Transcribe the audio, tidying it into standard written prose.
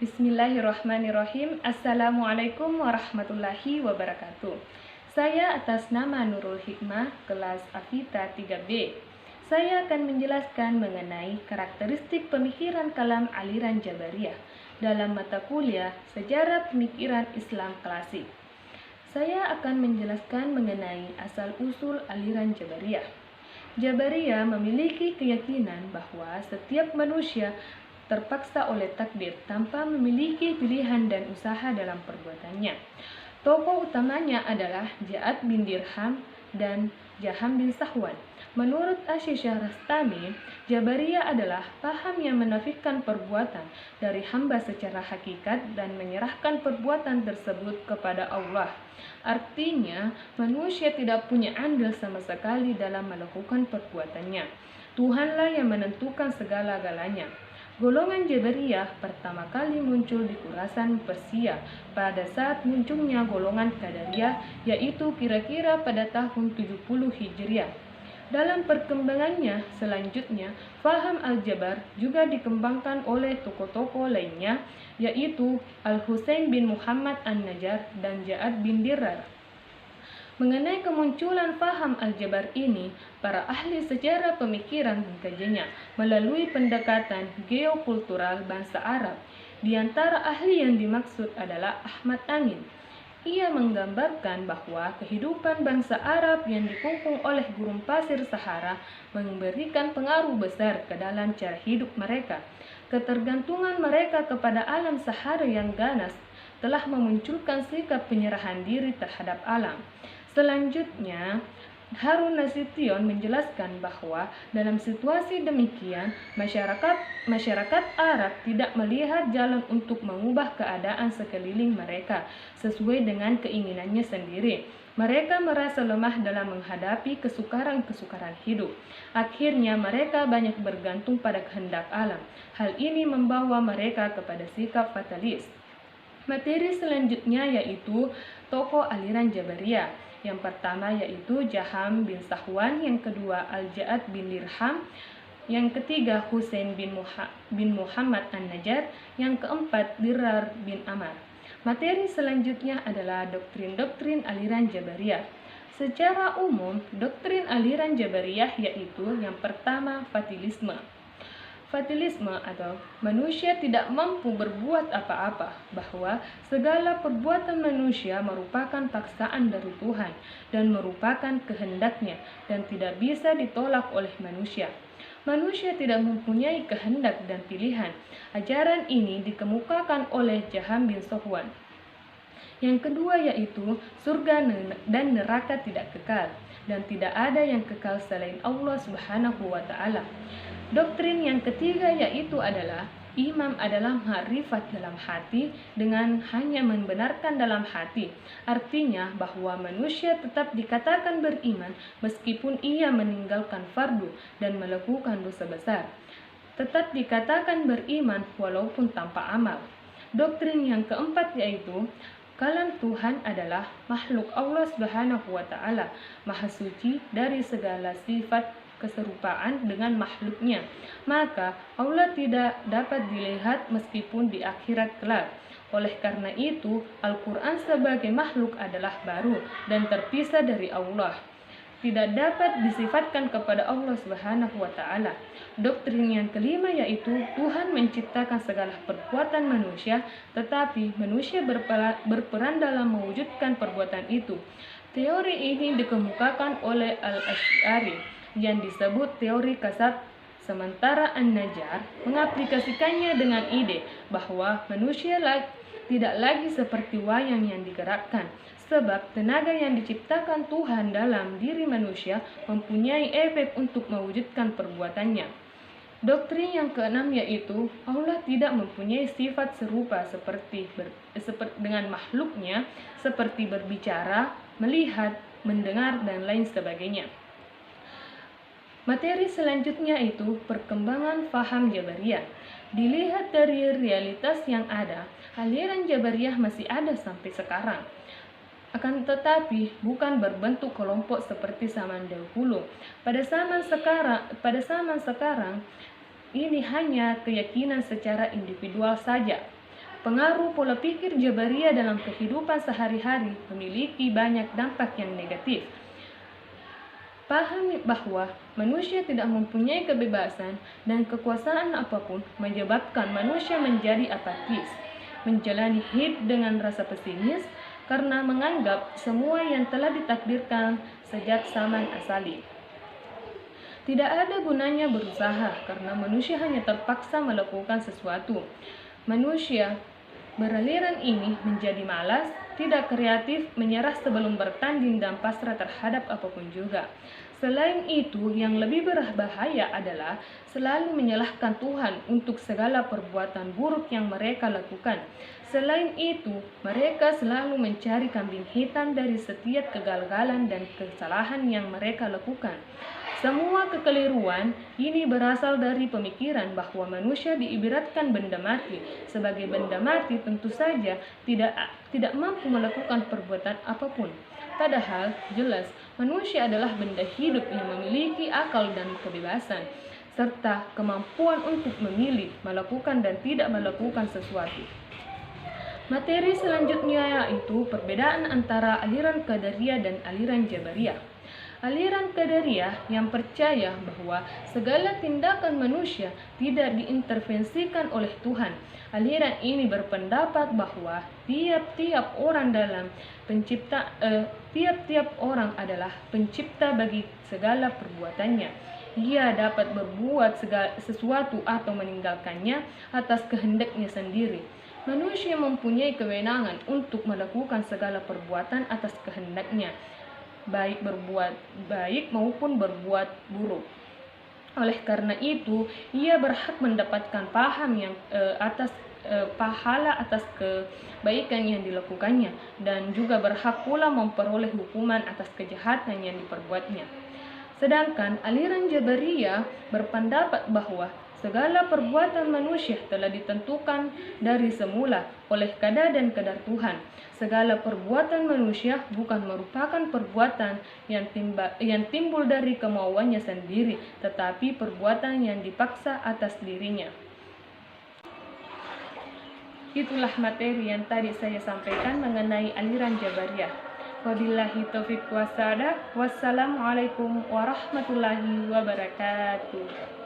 Bismillahirrahmanirrahim. Assalamualaikum warahmatullahi wabarakatuh. Saya atas nama Nurul Hikmah, kelas Afita 3B. Saya akan menjelaskan mengenai karakteristik pemikiran kalam aliran Jabariyah dalam mata kuliah Sejarah Pemikiran Islam Klasik. Saya akan menjelaskan mengenai asal-usul aliran Jabariyah. Jabariyah memiliki keyakinan bahwa setiap manusia terpaksa oleh takdir tanpa memiliki pilihan dan usaha dalam perbuatannya. Tokoh utamanya adalah Ja'ad bin Dirham dan Jaham bin Safwan. Menurut Asy-Syahrastani, Jabariyah adalah paham yang menafikan perbuatan dari hamba secara hakikat dan menyerahkan perbuatan tersebut kepada Allah. Artinya, manusia tidak punya andil sama sekali dalam melakukan perbuatannya. Tuhanlah yang menentukan segala-galanya. Golongan Jabariyah pertama kali muncul di Khurasan, Persia pada saat munculnya golongan Qadariyah, yaitu kira-kira pada tahun 70 Hijriah. Dalam perkembangannya selanjutnya, faham Al-Jabar juga dikembangkan oleh tokoh-tokoh lainnya, yaitu Al-Husain bin Muhammad An-Najjar dan Ja'ad bin Dirrar. Mengenai kemunculan faham Al-Jabar ini, para ahli sejarah pemikiran mengkajinya melalui pendekatan geokultural bangsa Arab. Di antara ahli yang dimaksud adalah Ahmad Amin. Ia menggambarkan bahwa kehidupan bangsa Arab yang dikungkung oleh gurun pasir Sahara memberikan pengaruh besar ke dalam cara hidup mereka. Ketergantungan mereka kepada alam Sahara yang ganas telah memunculkan sikap penyerahan diri terhadap alam. Selanjutnya, Harun Nasution menjelaskan bahwa dalam situasi demikian, masyarakat Arab tidak melihat jalan untuk mengubah keadaan sekeliling mereka sesuai dengan keinginannya sendiri. Mereka merasa lemah dalam menghadapi kesukaran-kesukaran hidup. Akhirnya mereka banyak bergantung pada kehendak alam. Hal ini membawa mereka kepada sikap fatalis. Materi selanjutnya yaitu tokoh aliran Jabariyah. Yang pertama yaitu Jaham bin Safwan, yang kedua Al-Ja'ad bin Dirham, yang ketiga Husain bin Muhammad An-Najjar, yang keempat Dirrar bin Amar. Materi selanjutnya adalah doktrin-doktrin aliran Jabariyah. Secara umum, doktrin aliran Jabariyah yaitu yang pertama fatilisme. Fatilisme atau manusia tidak mampu berbuat apa-apa, bahwa segala perbuatan manusia merupakan paksaan dari Tuhan dan merupakan kehendaknya dan tidak bisa ditolak oleh manusia. Manusia tidak mempunyai kehendak dan pilihan. Ajaran ini dikemukakan oleh Jaham bin Safwan. Yang kedua yaitu surga dan neraka tidak kekal dan tidak ada yang kekal selain Allah Subhanahu wa taala. Doktrin yang ketiga yaitu adalah imam adalah ma'rifat dalam hati dengan hanya membenarkan dalam hati. Artinya bahwa manusia tetap dikatakan beriman meskipun ia meninggalkan fardu dan melakukan dosa besar. Tetap dikatakan beriman walaupun tanpa amal. Doktrin yang keempat yaitu kalam Tuhan adalah makhluk Allah Subhanahu wa taala, maha suci dari segala sifat keserupaan dengan makhluknya. Maka Allah tidak dapat dilihat meskipun di akhirat kelak. Oleh karena itu, Al-Quran sebagai makhluk adalah baru dan terpisah dari Allah. Tidak dapat disifatkan kepada Allah Subhanahu wa taala. Doktrin yang kelima yaitu Tuhan menciptakan segala perbuatan manusia, tetapi manusia berperan dalam mewujudkan perbuatan itu. Teori ini dikemukakan oleh Al-Asy'ari yang disebut teori kasab, sementara An-Najjar mengaplikasikannya dengan ide bahwa manusia tidak lagi seperti wayang yang digerakkan, sebab tenaga yang diciptakan Tuhan dalam diri manusia mempunyai efek untuk mewujudkan perbuatannya. Doktrin yang keenam yaitu Allah tidak mempunyai sifat serupa seperti dengan makhluknya, seperti berbicara, melihat, mendengar, dan lain sebagainya. Materi selanjutnya itu perkembangan faham Jabariyah. Dilihat dari realitas yang ada, aliran Jabariyah masih ada sampai sekarang. Akan tetapi bukan berbentuk kelompok seperti zaman dahulu. Pada zaman sekarang ini hanya keyakinan secara individual saja. Pengaruh pola pikir Jabariyah dalam kehidupan sehari-hari memiliki banyak dampak yang negatif. Pahami bahwa manusia tidak mempunyai kebebasan dan kekuasaan apapun menyebabkan manusia menjadi apatis, menjalani hidup dengan rasa pesimis karena menganggap semua yang telah ditakdirkan sejak zaman asali. Tidak ada gunanya berusaha karena manusia hanya terpaksa melakukan sesuatu. Manusia beraliran ini menjadi malas, tidak kreatif, menyerah sebelum bertanding dan pasrah terhadap apapun juga. Selain itu, yang lebih berbahaya adalah selalu menyalahkan Tuhan untuk segala perbuatan buruk yang mereka lakukan. Selain itu, mereka selalu mencari kambing hitam dari setiap kegagalan dan kesalahan yang mereka lakukan. Semua kekeliruan ini berasal dari pemikiran bahwa manusia diibaratkan benda mati. Sebagai benda mati tentu saja tidak mampu melakukan perbuatan apapun. Padahal jelas manusia adalah benda hidup yang memiliki akal dan kebebasan, serta kemampuan untuk memilih, melakukan dan tidak melakukan sesuatu. Materi selanjutnya yaitu perbedaan antara aliran Qadariyah dan aliran Jabariyah. Aliran Qadariyah yang percaya bahwa segala tindakan manusia tidak diintervensikan oleh Tuhan. Aliran ini berpendapat bahwa tiap-tiap orang adalah pencipta bagi segala perbuatannya. Ia dapat berbuat sesuatu atau meninggalkannya atas kehendaknya sendiri. Manusia mempunyai kewenangan untuk melakukan segala perbuatan atas kehendaknya, baik berbuat baik maupun berbuat buruk. Oleh karena itu, ia berhak mendapatkan pahala atas kebaikan yang dilakukannya, dan juga berhak pula memperoleh hukuman atas kejahatan yang diperbuatnya. Sedangkan aliran Jabariyah berpendapat bahwa segala perbuatan manusia telah ditentukan dari semula oleh qada dan qadar Tuhan. Segala perbuatan manusia bukan merupakan perbuatan yang timbul dari kemauannya sendiri, tetapi perbuatan yang dipaksa atas dirinya. Itulah materi yang tadi saya sampaikan mengenai aliran Jabariyah. Wabillahi taufiq wassalam. Wassalamualaikum warahmatullahi wabarakatuh.